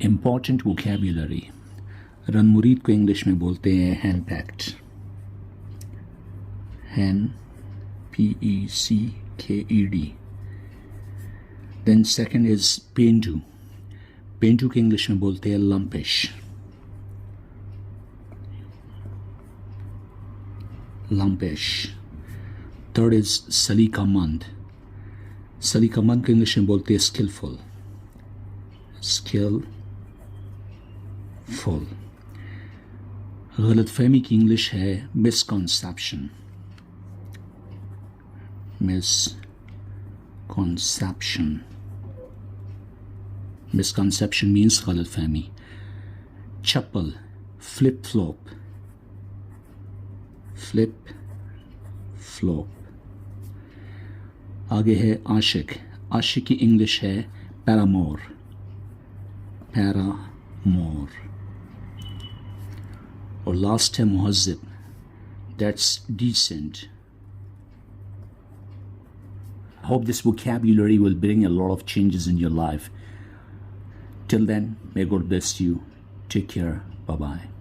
Important vocabulary. Run मुरीद को English में बोलते हैं hand packed, hand PECKED। Then second is पेंडू, पेंडू को इंग्लिश में बोलते हैं लंपिश, लंपिश। थर्ड इज सलीकामंद, सलीकामंद को इंग्लिश में बोलते हैं स्किलफुल, स्किलफुल। गलतफहमी की इंग्लिश है मिसकॉन्सेप्शन, misconception, misconception means गलतफहमी। चप्पल, flip flop, flip flop। आगे है आशिक, आशिक की इंग्लिश है पैरामोर, पैरामोर। और लास्ट है मुहज़्ज़ब, that's decent। Hope this vocabulary will bring a lot of changes in your life. Till then, may God bless you. Take care. Bye-bye.